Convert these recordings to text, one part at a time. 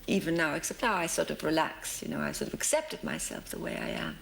even now, except now I sort of relax, I sort of accepted myself the way I am.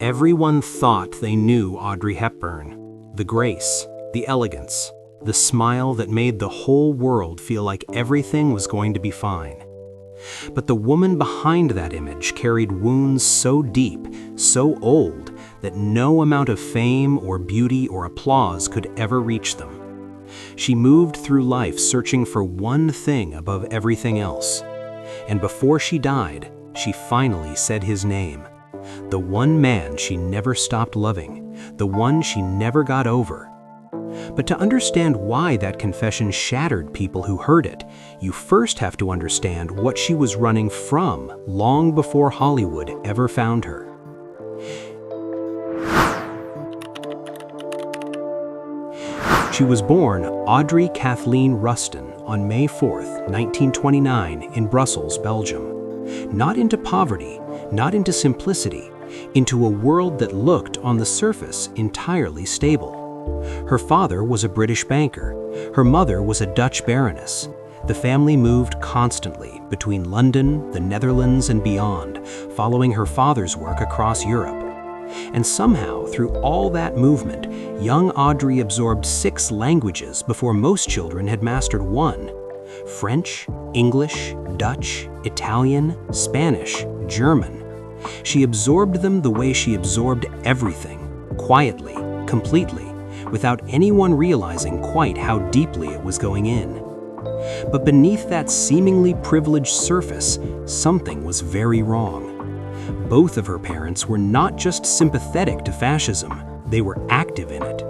Everyone thought they knew Audrey Hepburn. The grace, the elegance, the smile that made the whole world feel like everything was going to be fine. But the woman behind that image carried wounds so deep, so old, that no amount of fame or beauty or applause could ever reach them. She moved through life searching for one thing above everything else. And before she died, she finally said his name. The one man she never stopped loving, the one she never got over. But to understand why that confession shattered people who heard it, you first have to understand what she was running from long before Hollywood ever found her. She was born Audrey Kathleen Rustin on May 4th, 1929 in Brussels, Belgium. Not into poverty, not into simplicity, into a world that looked on the surface entirely stable. Her father was a British banker. Her mother was a Dutch baroness. The family moved constantly between London, the Netherlands, and beyond, following her father's work across Europe. And somehow, through all that movement, young Audrey absorbed 6 languages before most children had mastered 1. French, English, Dutch, Italian, Spanish, German. She absorbed them the way she absorbed everything, quietly, completely, without anyone realizing quite how deeply it was going in. But beneath that seemingly privileged surface, something was very wrong. Both of her parents were not just sympathetic to fascism, they were active in it.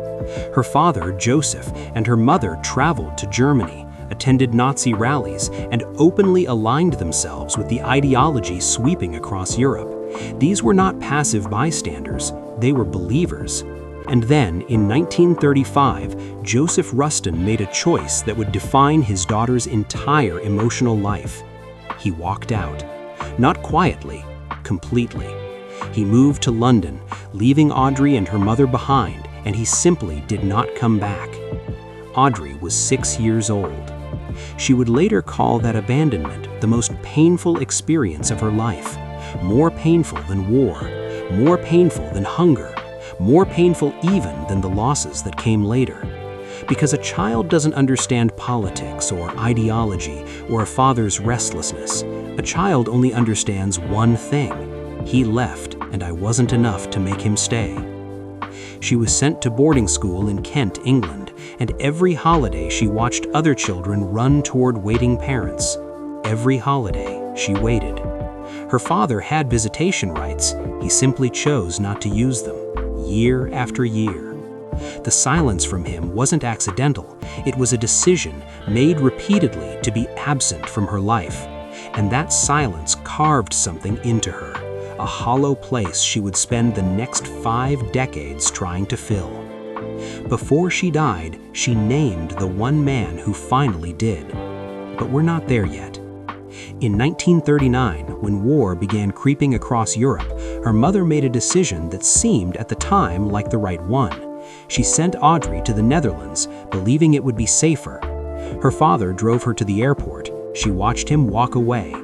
Her father, Joseph, and her mother traveled to Germany, attended Nazi rallies, and openly aligned themselves with the ideology sweeping across Europe. These were not passive bystanders, they were believers. And then, in 1935, Joseph Rustin made a choice that would define his daughter's entire emotional life. He walked out. Not quietly, completely. He moved to London, leaving Audrey and her mother behind, and he simply did not come back. Audrey was 6 years old. She would later call that abandonment the most painful experience of her life. More painful than war, more painful than hunger, more painful even than the losses that came later. Because a child doesn't understand politics or ideology or a father's restlessness. A child only understands one thing. He left, and I wasn't enough to make him stay. She was sent to boarding school in Kent, England, and every holiday she watched other children run toward waiting parents. Every holiday, she waited. Her father had visitation rights. He simply chose not to use them. Year after year. The silence from him wasn't accidental. It was a decision made repeatedly to be absent from her life. And that silence carved something into her, a hollow place she would spend the next 5 decades trying to fill. Before she died, she named the one man who finally did. But we're not there yet. In 1939, when war began creeping across Europe, her mother made a decision that seemed at the time like the right one. She sent Audrey to the Netherlands, believing it would be safer. Her father drove her to the airport. She watched him walk away.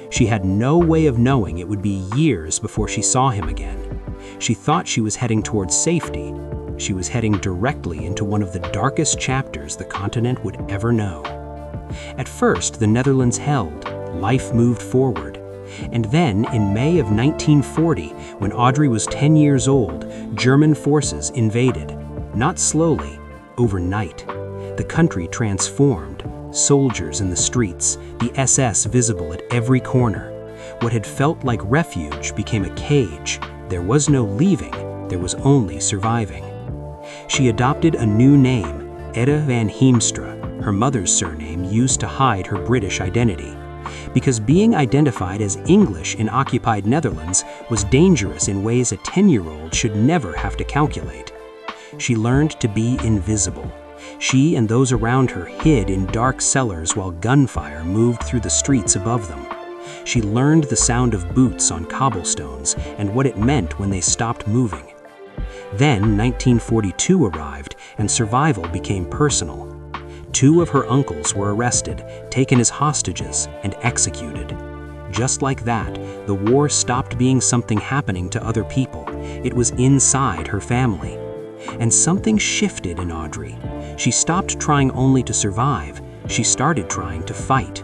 She had no way of knowing it would be years before she saw him again. She thought she was heading towards safety. She was heading directly into one of the darkest chapters the continent would ever know. At first, the Netherlands held. Life moved forward. And then, in May of 1940, when Audrey was 10 years old, German forces invaded. Not slowly, overnight. The country transformed. Soldiers in the streets, the SS visible at every corner. What had felt like refuge became a cage. There was no leaving, there was only surviving. She adopted a new name, Edda van Heemstra, her mother's surname used to hide her British identity. Because being identified as English in occupied Netherlands was dangerous in ways a 10-year-old should never have to calculate. She learned to be invisible. She and those around her hid in dark cellars while gunfire moved through the streets above them. She learned the sound of boots on cobblestones and what it meant when they stopped moving. Then 1942 arrived and survival became personal. 2 of her uncles were arrested, taken as hostages, and executed. Just like that, the war stopped being something happening to other people. It was inside her family. And something shifted in Audrey. She stopped trying only to survive. She started trying to fight.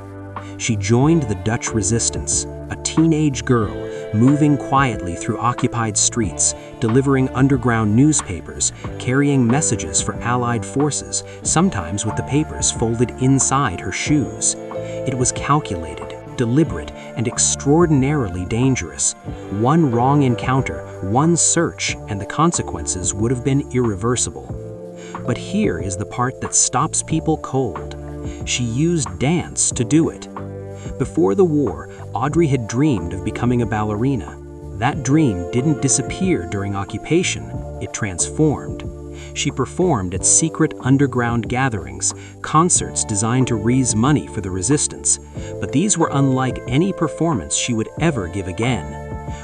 She joined the Dutch resistance, a teenage girl moving quietly through occupied streets, delivering underground newspapers, carrying messages for Allied forces, sometimes with the papers folded inside her shoes. It was calculated, deliberate, and extraordinarily dangerous. One wrong encounter, one search, and the consequences would have been irreversible. But here is the part that stops people cold. She used dance to do it. Before the war, Audrey had dreamed of becoming a ballerina. That dream didn't disappear during occupation, it transformed. She performed at secret underground gatherings, concerts designed to raise money for the resistance. But these were unlike any performance she would ever give again.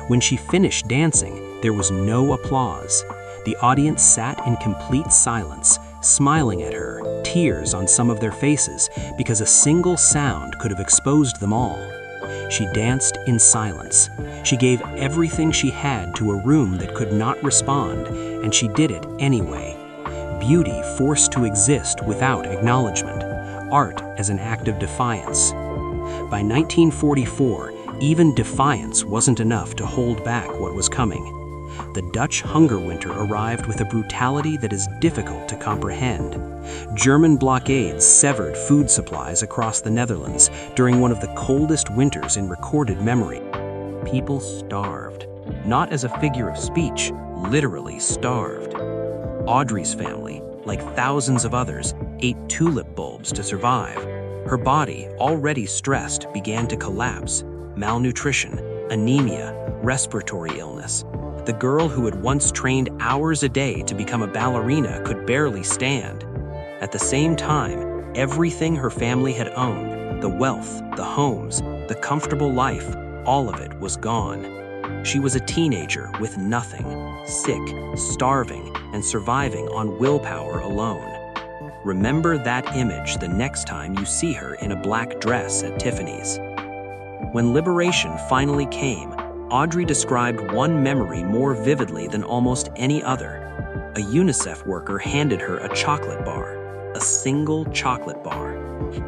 When she finished dancing, there was no applause. The audience sat in complete silence, smiling at her, tears on some of their faces, because a single sound could have exposed them all. She danced in silence. She gave everything she had to a room that could not respond, and she did it anyway. Beauty forced to exist without acknowledgement. Art as an act of defiance. By 1944, even defiance wasn't enough to hold back what was coming. The Dutch hunger winter arrived with a brutality that is difficult to comprehend. German blockades severed food supplies across the Netherlands during one of the coldest winters in recorded memory. People starved, not as a figure of speech, literally starved. Audrey's family, like thousands of others, ate tulip bulbs to survive. Her body, already stressed, began to collapse. Malnutrition, anemia, respiratory illness. The girl who had once trained hours a day to become a ballerina could barely stand. At the same time, everything her family had owned, the wealth, the homes, the comfortable life, all of it was gone. She was a teenager with nothing, sick, starving, and surviving on willpower alone. Remember that image the next time you see her in a black dress at Tiffany's. When liberation finally came, Audrey described one memory more vividly than almost any other. A UNICEF worker handed her a chocolate bar, a single chocolate bar.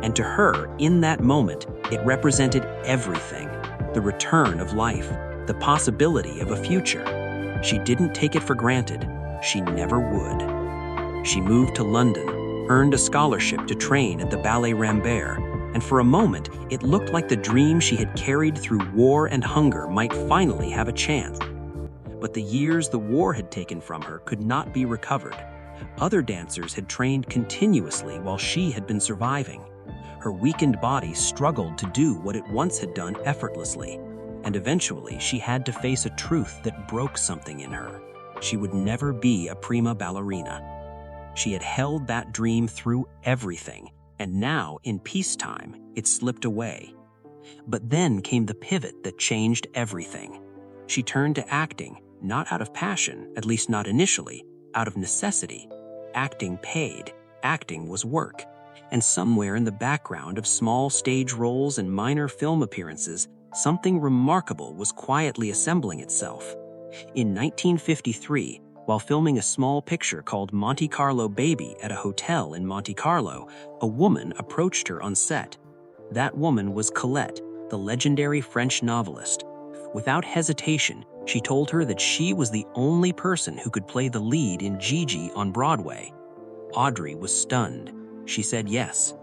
And to her, in that moment, it represented everything: the return of life, the possibility of a future. She didn't take it for granted. She never would. She moved to London, earned a scholarship to train at the Ballet Rambert, and for a moment, it looked like the dream she had carried through war and hunger might finally have a chance. But the years the war had taken from her could not be recovered. Other dancers had trained continuously while she had been surviving. Her weakened body struggled to do what it once had done effortlessly, and eventually she had to face a truth that broke something in her. She would never be a prima ballerina. She had held that dream through everything, and now, in peacetime, it slipped away. But then came the pivot that changed everything. She turned to acting, not out of passion, at least not initially, out of necessity. Acting paid. Acting was work. And somewhere in the background of small stage roles and minor film appearances, something remarkable was quietly assembling itself. In 1953, while filming a small picture called Monte Carlo Baby at a hotel in Monte Carlo, a woman approached her on set. That woman was Colette, the legendary French novelist. Without hesitation, she told her that she was the only person who could play the lead in Gigi on Broadway. Audrey was stunned. She said yes.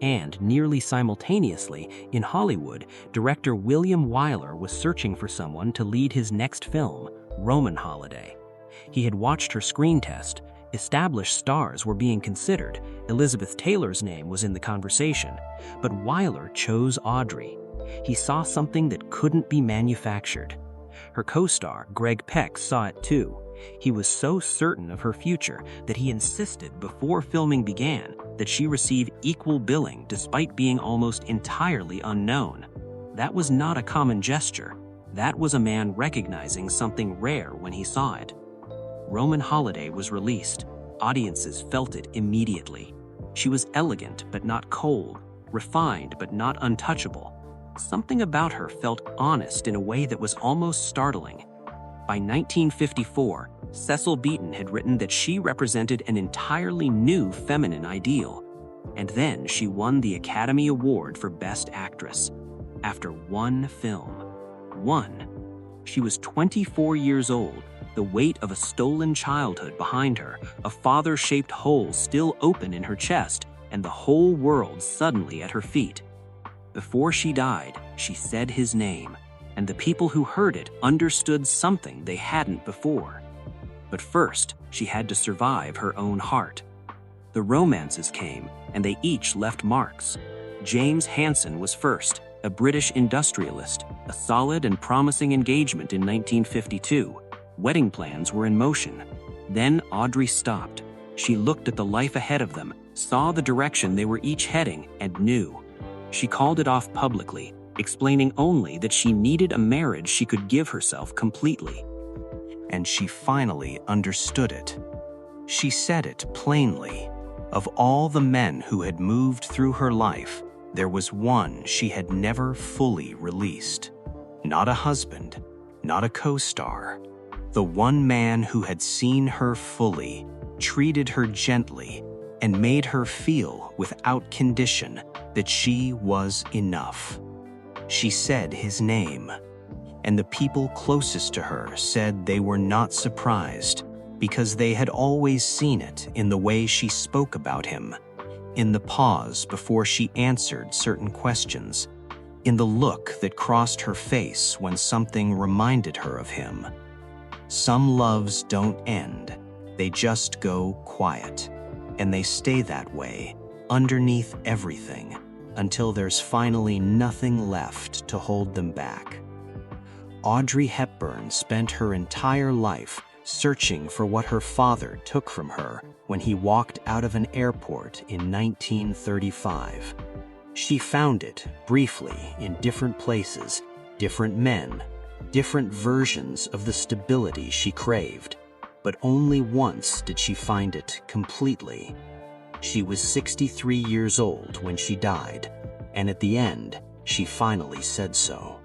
And nearly simultaneously, in Hollywood, director William Wyler was searching for someone to lead his next film, Roman Holiday. He had watched her screen test. Established stars were being considered. Elizabeth Taylor's name was in the conversation. But Wyler chose Audrey. He saw something that couldn't be manufactured. Her co-star, Greg Peck, saw it too. He was so certain of her future that he insisted before filming began that she receive equal billing despite being almost entirely unknown. That was not a common gesture. That was a man recognizing something rare when he saw it. Roman Holiday was released. Audiences felt it immediately. She was elegant but not cold, refined but not untouchable. Something about her felt honest in a way that was almost startling. By 1954, Cecil Beaton had written that she represented an entirely new feminine ideal. And then she won the Academy Award for Best Actress. After one film. One. She was 24 years old, the weight of a stolen childhood behind her, a father-shaped hole still open in her chest, and the whole world suddenly at her feet. Before she died, she said his name, and the people who heard it understood something they hadn't before. But first, she had to survive her own heart. The romances came, and they each left marks. James Hansen was first, a British industrialist, a solid and promising engagement in 1952. Wedding plans were in motion. Then Audrey stopped. She looked at the life ahead of them, saw the direction they were each heading, and knew. She called it off publicly, explaining only that she needed a marriage she could give herself completely. And she finally understood it. She said it plainly. Of all the men who had moved through her life, there was one she had never fully released. Not a husband, not a co-star. The one man who had seen her fully, treated her gently, and made her feel without condition that she was enough. She said his name, and the people closest to her said they were not surprised because they had always seen it in the way she spoke about him, in the pause before she answered certain questions, in the look that crossed her face when something reminded her of him. Some loves don't end, they just go quiet, and they stay that way, underneath everything, until there's finally nothing left to hold them back. Audrey Hepburn spent her entire life searching for what her father took from her when he walked out of an airport in 1935. She found it, briefly, in different places, different men, different versions of the stability she craved, but only once did she find it completely. She was 63 years old when she died, and at the end, she finally said so.